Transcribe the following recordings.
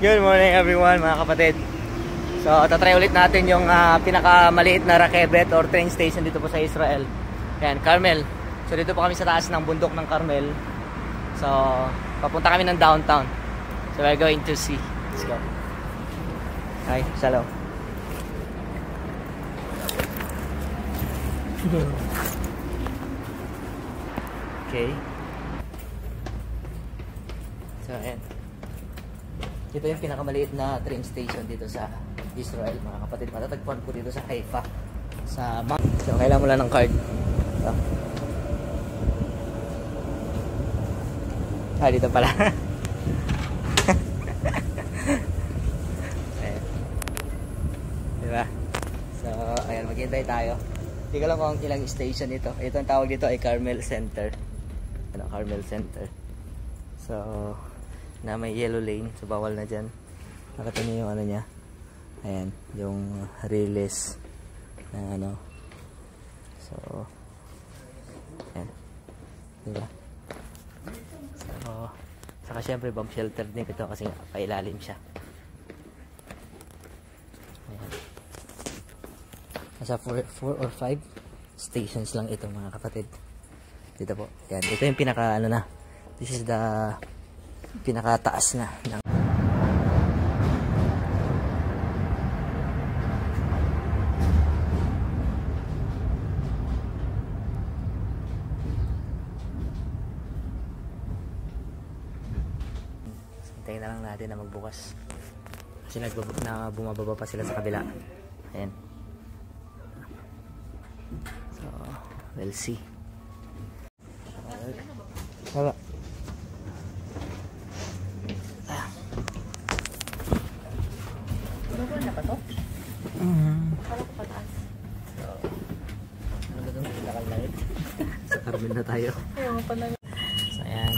Good morning everyone mga kapatid. So tatry ulit natin yung pinakamaliit na rakebet or train station dito po sa Israel. Ayan, Carmel. So dito po kami sa taas ng bundok ng Carmel. So papunta kami ng downtown. So we're going to see. Let's go. Hi, shalom. Okay. So ayan. Ito yung pinakamaliit na train station dito sa Israel mga kapatid. Matatagpuan po dito sa Haifa. Sa Mount. So kailangan mo lang ng card. So. Dito pala. Ayan. Diba? So ayan, maghintay tayo. Hindi ko lang kung ilang station ito. Ito ang tawag dito ay Carmel Center. Ano, Carmel Center. So na may yellow lane, so bawal na dyan. Nakita niyo yung ano niya, ayan, yung release na ano. So ayan, diba? So saka syempre bomb shelter din ito kasi pailalim siya. Ayan. Nasa 4 or 5 stations lang ito mga kapatid. Dito po, ayan, ito yung pinaka ano na, this is the pinakataas na ng hintayin na lang natin na magbukas kasi bumababa pa sila sa kabila. Ayan. So we'll see. Baba. Na pa to? Kala ko pataas. So, ano ba itong pinakalight? Sa Carmel na tayo. Ayaw pa na. So, ayan.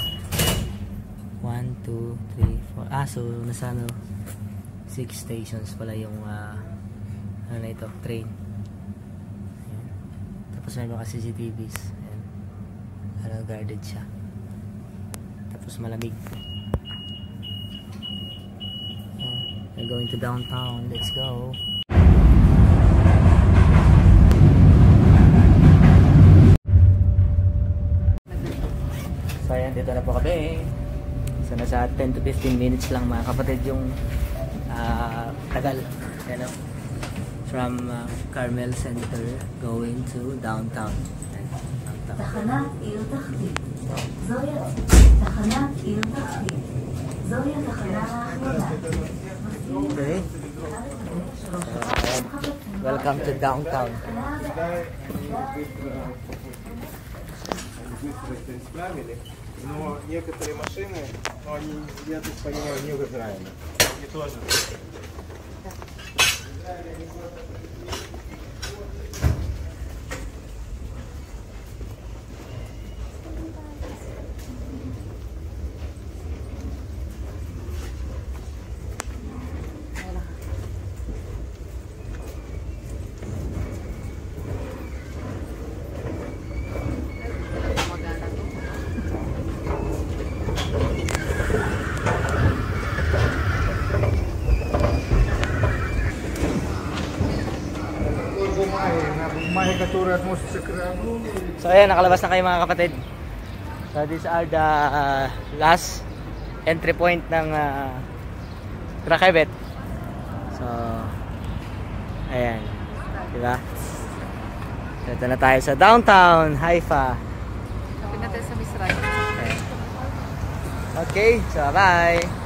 1, 2, 3, 4. So, nasa ano, 6 stations pala yung ano na ito, train. Ayan. Tapos may mga CCTVs. Ayan. Ano, guarded siya. Tapos malamig. We're going to downtown. Let's go. So ayan, dito na po kami. So nasa 10 to 15 minutes lang mga kapatid yung tagal. Ayan, from Carmel Center going to downtown. תחנת עיר תחתית. זוהי תחנת עיר תחתית. זוהי התחנה האחרונה. Okay. Welcome to downtown. Но некоторые машины, но они, я так понимаю, не в Израиле. И тоже. So ayan, nakalabas na kayo mga kapatid. So these are the last entry point ng Rakebet. So ayan, diba? Dito na tayo sa downtown Haifa. Sabi natin sa Israel. Okay, so bye!